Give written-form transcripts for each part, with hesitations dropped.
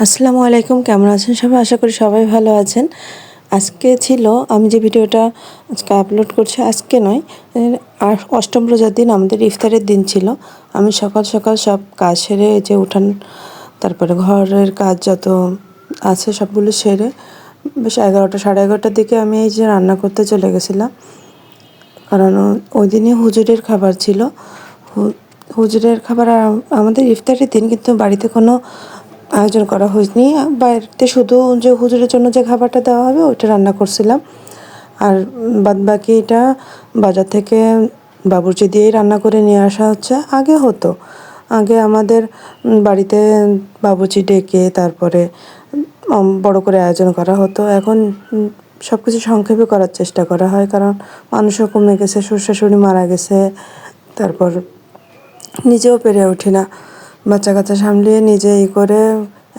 আসসালামু আলাইকুম, কেমন আছেন সবাই? আশা করি সবাই ভালো আছেন। আজকে ছিল আমি যে ভিডিওটা আজকে আপলোড করছি, আজকে নয়, অষ্টম রোজার দিন আমাদের ইফতারের দিন ছিল। আমি সকাল সকাল সব কাজ সেরে, যে উঠান, তারপরে ঘরের কাজ যত আছে সবগুলো সেরে বেশ 11টা সাড়ে 11টার দিকে আমি এই যে রান্না করতে চলে গেছিলাম। কারণ ওই দিনই হুজুরের খাবার ছিল। হুজুরের খাবার আমাদের ইফতারের দিন, কিন্তু বাড়িতে কোনো আয়োজন করা হয়নি। বাড়িতে শুধু যে হুজুরের জন্য যে খাবারটা দেওয়া হবে ওইটা রান্না করছিলাম, আর বাদবাকিটা বাজার থেকে বাবুর্চি দিয়েই রান্না করে নিয়ে আসা হচ্ছে। আগে আমাদের বাড়িতে বাবুর্চি ডেকে তারপরে বড় করে আয়োজন করা হতো। এখন সব কিছু সংক্ষেপে করার চেষ্টা করা হয়, কারণ মানুষও কমে গেছে, শ্বশুর শাশুড়ি মারা গেছে, তারপর নিজেও পেরে উঠি না। বাচ্চা কাচ্চা সামলিয়ে নিজে করে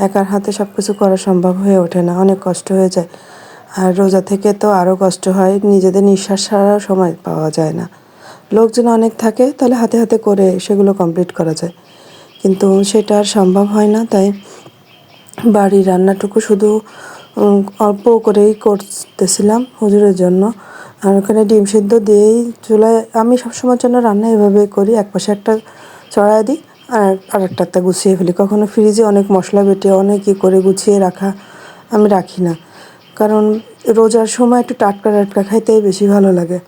একার হাতে সব কিছু করা সম্ভব হয়ে ওঠে না, অনেক কষ্ট হয়ে যায়। আর রোজা থেকে তো আরও কষ্ট হয়, নিজেদের নিঃশ্বাস ছাড়ার সময় পাওয়া যায় না। লোকজন অনেক থাকে, তাহলে হাতে হাতে করে সেগুলো কমপ্লিট করা যায়, কিন্তু সেটা আর সম্ভব হয় না। তাই বাড়ির রান্নাটুকু শুধু অল্প করেই করতেছিলাম হুজুরের জন্য। আর ওখানে ডিম সিদ্ধ দিয়েই চুলায়, আমি সবসময়ের জন্য রান্না এভাবেই করি, একপাশে একটা চড়াই দিই আর আরেকটাতে গুছিয়ে ফেলি। কখনো ফ্রিজে অনেক মশলা বেটে অনেক করে গুছিয়ে রাখা আমি রাখি না, কারণ রোজার সময় একটু টাটকা টাটকা খাইতেই বেশি ভালো লাগে।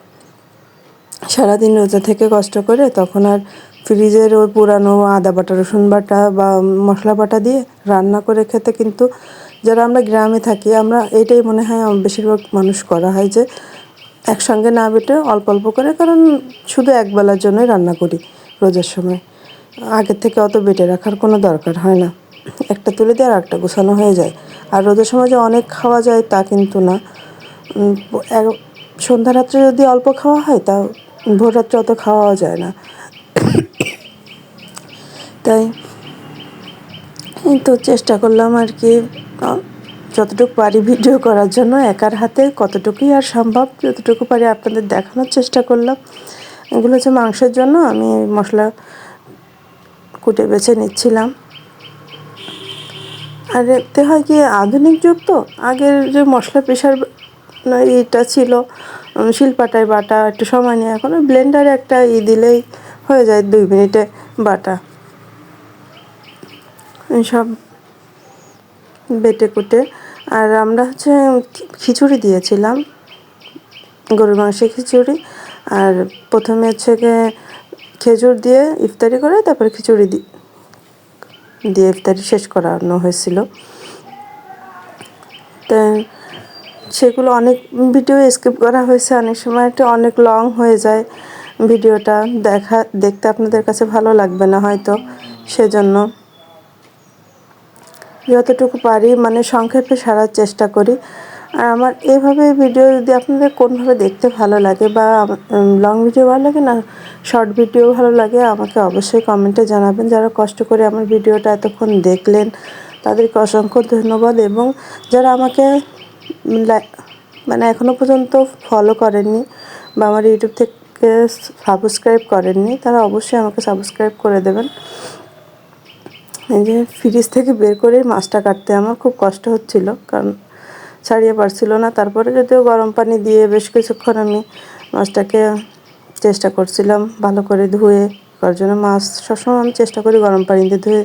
সারাদিন রোজা থেকে কষ্ট করে তখন আর ফ্রিজের ওই পুরানো আদা বাটা, রসুন বাটা বা মশলা বাটা দিয়ে রান্না করে খেতে, কিন্তু যারা আমরা গ্রামে থাকি, আমরা এটাই মনে হয় বেশিরভাগ মানুষ করা হয় যে একসঙ্গে না বেটে অল্প অল্প করে, কারণ শুধু একবেলার জন্যই রান্না করি রোজার সময়। আগের থেকে অত বেটে রাখার কোনো দরকার হয় না, একটা তুলে দিয়ে আর একটা গোছানো হয়ে যায়। আর রোজার সময় যে অনেক খাওয়া যায় তা কিন্তু না। সন্ধ্যা রাত্রে যদি অল্প খাওয়া হয়, তা ভোর রাত্রে অত খাওয়াও যায় না। তাই তো চেষ্টা করলাম আর কি, যতটুকু পারি ভিডিও করার জন্য। একার হাতে কতটুকুই আর সম্ভব, যতটুকু পারি আপনাদের দেখানোর চেষ্টা করলাম। এগুলো হচ্ছে মাংসের জন্য আমি মশলা কুটে বেছে নিচ্ছিলাম। আর এতে হয় কি, আধুনিক যুগ তো, আগের যে মশলা পেশার এটা ছিল শিলপাটায় বাটা, একটু সময় নিয়ে, এখন ব্লেন্ডারে একটা দিলেই হয়ে যায় 2 মিনিটে বাটা। সব বেটে কুটে, আর আমরা হচ্ছে খিচুড়ি দিয়েছিলাম, গরুর মাংসের খিচুড়ি। আর প্রথমে হচ্ছে খেজুর দিয়ে ইফতারি করে তারপরে খিচুড়ি দিয়ে ইফতারি শেষ করানো হয়েছিল। তাই সেগুলো অনেক ভিডিও স্কিপ করা হয়েছে, অনেক সময় একটা অনেক লং হয়ে যায় ভিডিওটা, দেখতে আপনাদের কাছে ভালো লাগবে না হয়তো, সেজন্য যতটুকু পারি মানে সংক্ষেপে সারার চেষ্টা করি। আর আমার এভাবে ভিডিও যদি আপনাদের কোনভাবে দেখতে ভালো লাগে, বা লং ভিডিও ভালো লাগে না শর্ট ভিডিও ভালো লাগে, আমাকে অবশ্যই কমেন্টে জানাবেন। যারা কষ্ট করে আমার ভিডিওটা এতক্ষণ দেখলেন তাদেরকে অসংখ্য ধন্যবাদ। এবং যারা আমাকে মানে এখনও পর্যন্ত ফলো করেননি বা আমার ইউটিউব থেকে সাবস্ক্রাইব করেননি, তারা অবশ্যই আমাকে সাবস্ক্রাইব করে দেবেন। এই যে ফ্রিজ থেকে বের করে মাছটা কাটতে আমার খুব কষ্ট হচ্ছিল, কারণ ছাড়িয়ে পারছিল না। তারপরে যদিও গরম পানি দিয়ে বেশ কিছুক্ষণ আমি মাছটাকে চেষ্টা করছিলাম ভালো করে ধুয়ে করার জন্য। মাছ সবসময় আমি চেষ্টা করি গরম পানিতে ধুয়ে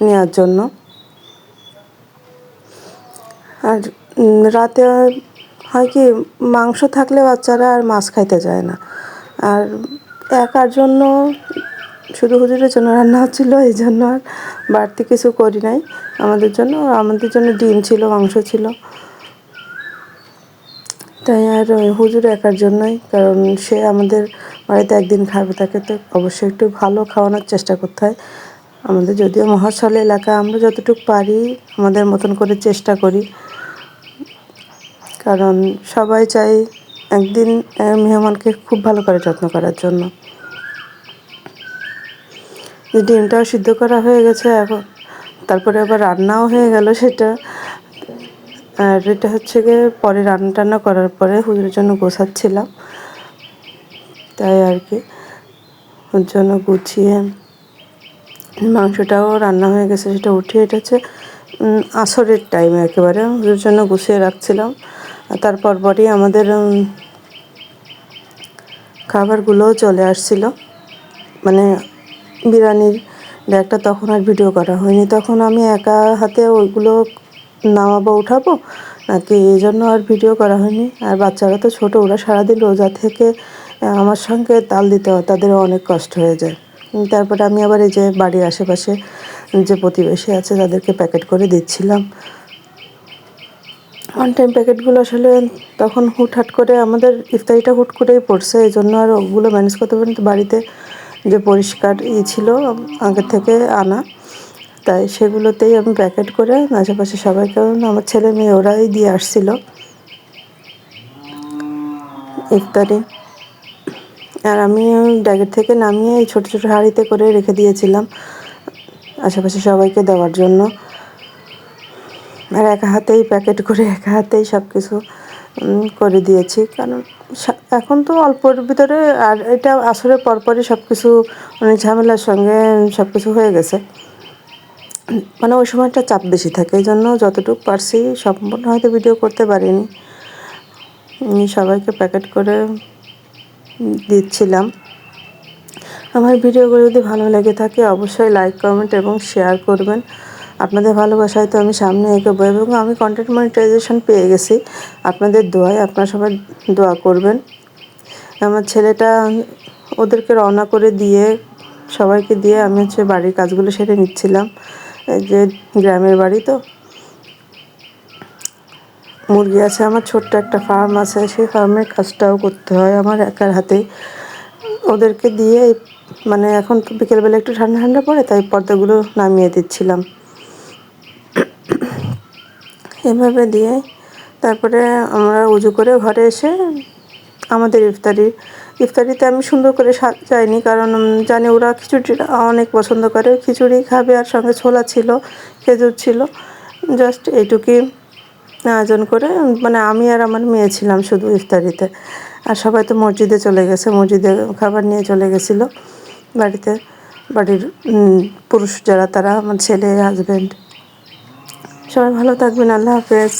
নেওয়ার জন্য। আর রাতে হয় কি, মাংস থাকলে বাচ্চারা আর মাছ খাইতে চায় না। আর একার জন্য, শুধু হুজুরের জন্য রান্না হচ্ছিলো, এই জন্য আর বাড়তি কিছু করি নাই। আমাদের জন্য ডিম ছিল, মাংস ছিল। তাই আর হুজুর একার জন্যই, কারণ সে আমাদের বাড়িতে একদিন খাবে, তাকে তো অবশ্যই একটু ভালো খাওয়ানোর চেষ্টা করতে হয়। আমাদের যদিও মহাশাল এলাকা, আমরা যতটুকু পারি আমাদের মতন করে চেষ্টা করি, কারণ সবাই চাই একদিন মেহমানকে খুব ভালো করে যত্ন করার জন্য। ডিমটাও সিদ্ধ করা হয়ে গেছে এখন, তারপরে আবার রান্নাও হয়ে গেল সেটা। আর এটা হচ্ছে পরে রান্না টান্না করার পরে হুজুরের জন্য গোছাচ্ছিলাম, তাই আর কি ওর জন্য গুছিয়ে। মাংসটাও রান্না হয়ে গেছে, সেটা উঠিয়ে, এটা হচ্ছে আসরের টাইমে একেবারে ওদের জন্য গুছিয়ে রাখছিলাম। তারপর পরই আমাদের খাবারগুলোও চলে আসছিল। মানে বিরিয়ানির ব্যাগটা তখন আর ভিডিও করা হয়নি, তখন আমি একা হাতে ওইগুলো নামাবো উঠাবো নাকি, এই জন্য আর ভিডিও করা হয়নি। আর বাচ্চারা তো ছোটো, ওরা সারাদিন রোজা থেকে আমার সঙ্গে তাল দিতে হয়, তাদেরও অনেক কষ্ট হয়ে যায়। তারপরে আমি আবার এই যে বাড়ির আশেপাশে যে প্রতিবেশী আছে তাদেরকে প্যাকেট করে দিচ্ছিলাম। ওয়ান টাইম প্যাকেটগুলো আসলে তখন হুটহাট করে আমাদের ইফতারিটা হুট করেই পড়ছে, এই জন্য আর ওগুলো ম্যানেজ করতে পারিনি। তো বাড়িতে যে পরিষ্কার ছিল আগের থেকে আনা, তাই সেগুলোতেই আমি প্যাকেট করে আশেপাশে সবাইকে, আমার ছেলে মেয়ে ওরাই দিয়ে আসছিল ইফতারি। আর আমি ড্যাগের থেকে নামিয়ে এই ছোটো ছোটো হাঁড়িতে করে রেখে দিয়েছিলাম আশেপাশে সবাইকে দেওয়ার জন্য। আর একা হাতেই প্যাকেট করে একা হাতেই সব কিছু করে দিয়েছি, কারণ এখন তো অল্পর ভিতরে, আর এটা আসরের পরপরই সব কিছু মানে ঝামেলার সঙ্গে সব কিছু হয়ে গেছে। মানে ওই সময়টা চাপ বেশি থাকে, এই জন্য যতটুকু পারছি সম্পূর্ণ হয়তো ভিডিও করতে পারিনি। সবাইকে প্যাকেট করে দিচ্ছিলাম। আমার ভিডিওগুলো যদি ভালো লেগে থাকে অবশ্যই লাইক, কমেন্ট এবং শেয়ার করবেন। আপনাদের ভালোবাসায় তো আমি সামনে এগোবো, এবং আমি কন্টেন্ট মনিটাইজেশন পেয়ে গেছি আপনাদের দোয়ায়। আপনারা সবাই দোয়া করবেন। আমার ছেলেটা ওদেরকে রওনা করে দিয়ে, সবাইকে দিয়ে আমি বাড়ির কাজগুলো সেরে নিচ্ছিলাম। এই যে গ্রামের বাড়ি তো, মুরগি আছে, আমার ছোট্ট একটা ফার্ম আছে, সেই ফার্মের কাজটাও করতে হয় আমার একার হাতেই। ওদেরকে দিয়ে মানে এখন তো বিকেলবেলা একটু ঠান্ডা ঠান্ডা পড়ে, তাই পর্দাগুলো নামিয়ে দিচ্ছিলাম। এভাবে দিয়ে তারপরে আমরা উজু করে ঘরে এসে আমাদের ইফতারিতে আমি সুন্দর করে সাজাইনি, কারণ জানি ওরা খিচুড়িটা অনেক পছন্দ করে, খিচুড়ি খাবে আর সঙ্গে ছোলা ছিল, খেজুর ছিল, জাস্ট এইটুকুই আয়োজন করে। মানে আমি আর আমার মেয়ে ছিলাম শুধু ইফতারিতে, আর সবাই তো মসজিদে চলে গেছে, মসজিদে খাবার নিয়ে চলে গেছিলো বাড়িতে। বাড়ির পুরুষ যারা, তারা আমার ছেলে, হাজব্যান্ড। সবাই ভালো থাকবেন, আল্লাহ হাফেজ।